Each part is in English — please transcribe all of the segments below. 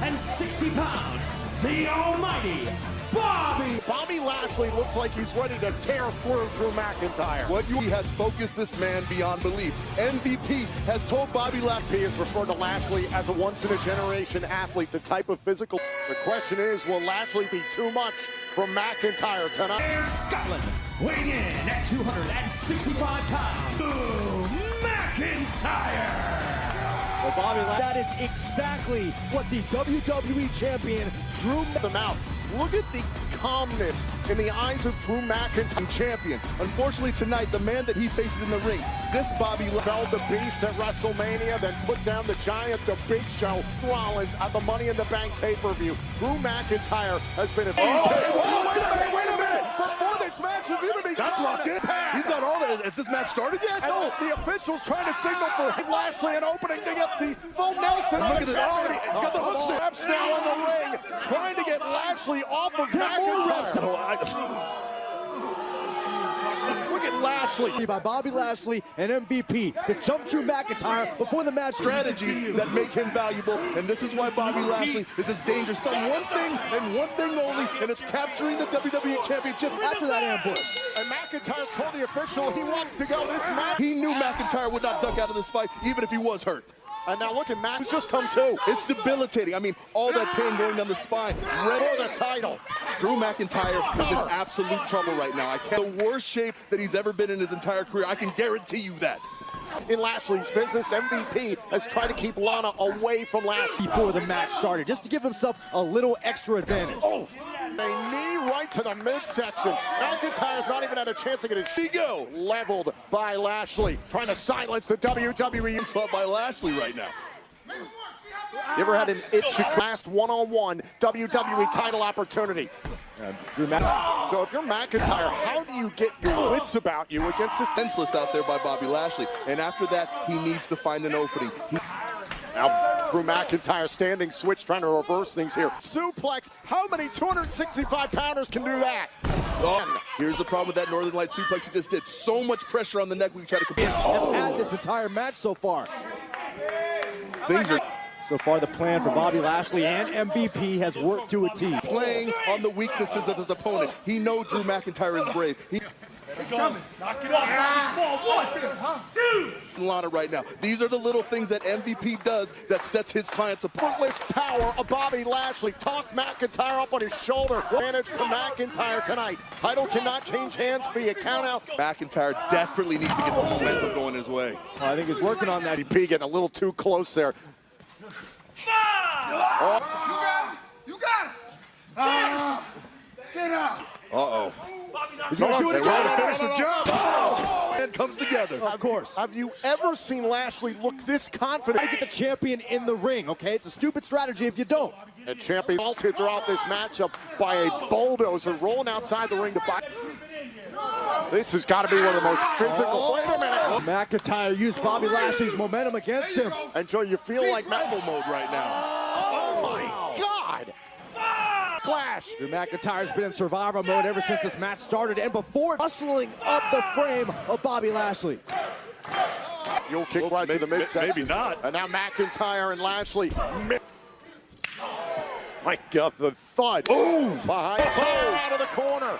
260 pounds, the almighty Bobby Lashley looks like he's ready to tear through Drew McIntyre. He has focused this man beyond belief. MVP has told Bobby Lashley. He has referred to Lashley as a once-in-a-generation athlete, the type of physical. The question is, will Lashley be too much for McIntyre tonight? Scotland, weighing in at 265 pounds, McIntyre. Well, Bobby, that is exactly what the WWE Champion Drew them out. Look at the calmness in the eyes of Drew McIntyre. Champion. Unfortunately tonight, the man that he faces in the ring, this Bobby felled the beast at WrestleMania, then put down the giant, the Big Show, Rollins at the Money in the Bank pay-per-view. Drew McIntyre has been a... wait a minute! Before this match has even begun. That's locked in. He's not all that. Has this match started yet? No, the official's trying to signal for Lashley an opening to get the full Nelson. Look at it already. It's got the hooks in. Refs now in the ring, trying to get Lashley off of McIntyre. Look at Lashley. By Bobby Lashley and MVP to jump Drew McIntyre before the match. Strategies that make him valuable, and this is why Bobby Lashley is as dangerous. Done one thing and one thing only, and it's capturing the WWE Championship after that ambush. And McIntyre's told the official he wants to go this match. He knew McIntyre would not duck out of this fight, even if he was hurt. And now look at Mac, who's just come to. It's debilitating. I mean, all that pain going down the spine. Ready for the title. Drew McIntyre is in absolute trouble right now. The worst shape that he's ever been in his entire career. I can guarantee you that. In Lashley's business, MVP has tried to keep Lana away from Lashley. Before the match started, just to give himself a little extra advantage. Oh, a knee right to the midsection. McIntyre's not even had a chance to get his ego leveled by Lashley. Trying to silence the WWE. Fought by Lashley right now. You ever had an itch last one-on-one WWE title opportunity? So if you're McIntyre, how do you get your wits about you against this? Senseless out there by Bobby Lashley. And after that, he needs to find an opening. Now, Drew McIntyre standing switch, trying to reverse things here. Suplex, how many 265-pounders can do that? Oh, here's the problem with that Northern Light suplex he just did. So much pressure on the neck when you try to compete. Has had this entire match so far. Things are... So far, the plan for Bobby Lashley and MVP has worked to a T. Playing on the weaknesses of his opponent. He knows Drew McIntyre is brave. It's coming. Knock it off. 1, 2. Lana right now. These are the little things that MVP does that sets his clients apart. Effortless power of Bobby Lashley. Tossed McIntyre up on his shoulder. Advantage to McIntyre tonight. Title cannot change hands via countout. McIntyre desperately needs to get some momentum going his way. Well, I think he's working on that. MVP getting a little too close there. Oh. You got it. Get out. Uh-oh. He's going to do it They want again. to finish the job. Oh. And comes together. Of course. Have you ever seen Lashley look this confident? To get the champion in the ring, okay? It's a stupid strategy if you don't. And champion halted throughout this matchup by a bulldozer rolling outside the ring to fight. This has got to be one of the most physical. Wait a minute. McIntyre used Bobby Lashley's momentum against him. And Joe, you feel like Marvel mode right now. Oh my God! Clash. Drew McIntyre's been in survivor mode ever since this match started and before hustling up the frame of Bobby Lashley. You'll kick right to the midsection. Maybe not. And now McIntyre and Lashley. My God, the thud. Boom! Behind out of the corner.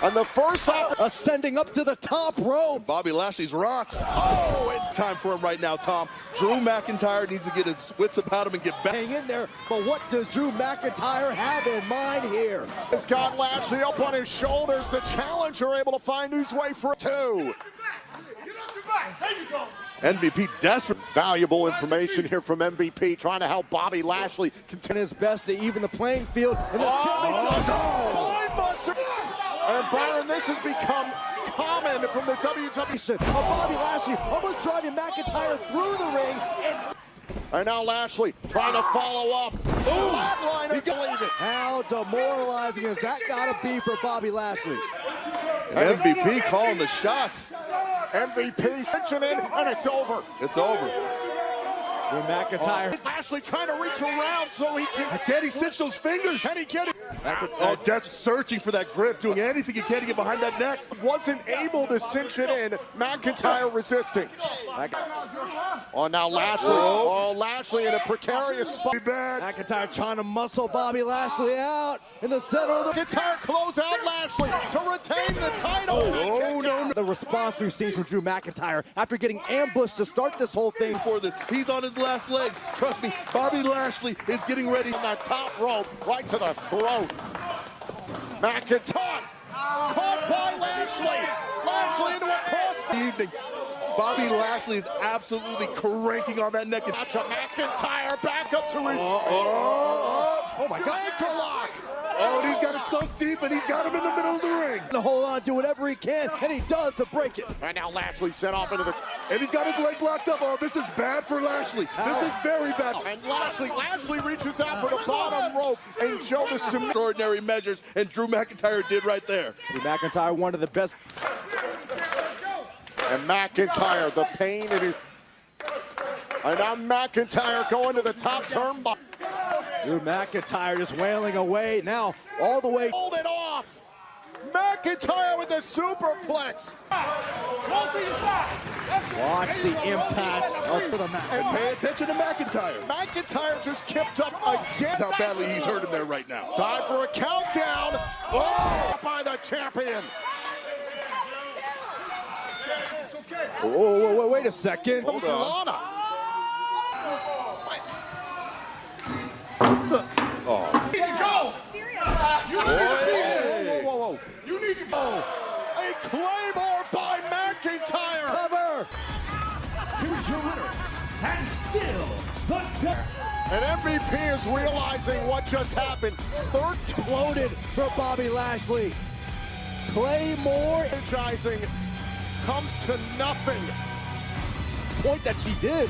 And the first ascending up to the top rope. Bobby Lashley's rocked. Oh, and time for him right now, Tom. Drew McIntyre needs to get his wits about him and get back. Hang in there, but what does Drew McIntyre have in mind here? He's got Lashley up on his shoulders. The challenger able to find his way for 2. There you go. MVP desperate. Valuable information here from MVP, trying to help Bobby Lashley continue his best to even the playing field. And this Mindbuster. And Byron, this has become common from the WWE. Bobby Lashley almost driving McIntyre through the ring. And now Lashley trying to follow up. Flatliner to leave it. How demoralizing has that got to be for Bobby Lashley? And MVP calling the shots. MVP cinching in, and it's over. It's over. Drew McIntyre. Lashley trying to reach around so he can. Can he cinch those fingers? Can he get it? Oh, Death searching for that grip, doing anything he can to get behind that neck. Wasn't able to cinch it in. McIntyre resisting. Oh, now Lashley. Oh, Lashley in a precarious spot. McIntyre trying to muscle Bobby Lashley out in the center of the... McIntyre close out Lashley to retain the title. Oh, no. The response we've seen from Drew McIntyre after getting ambushed to start this whole thing. For this, he's on his last legs. Trust me, Bobby Lashley is getting ready. On that top rope, right to the throat. McIntyre caught by Lashley. Lashley into a cross. Evening. Bobby Lashley is absolutely cranking on that neck. To McIntyre, back up to his. Oh my God. Anchor lock. Oh, and he's got it sunk deep, and he's got him in the middle of the ring. To hold on, do whatever he can, and he does to break it. And now Lashley set off into the. And he's got his legs locked up. Oh, this is bad for Lashley. This is very bad. And Lashley reaches out for the bottom rope and shows us some Extraordinary measures, and Drew McIntyre did right there. Drew McIntyre, one of the best. And McIntyre, the pain in his. And now McIntyre going to the top turnbuckle. Drew McIntyre just wailing away now, all the way. Hold it off. McIntyre with the superplex. Watch the impact of the match. And pay attention to McIntyre. McIntyre just kipped up again. That's how badly he's hurting there right now. Time for a countdown. Oh, by the champion. Oh, wait a second. Hold on. Oh. You need to go. Whoa. You need to go. A Claymore by McIntyre. Cover. Here's your winner, and still the And MVP is realizing what just happened. Third Exploded for Bobby Lashley. Claymore. energizing comes to nothing. Point that she did.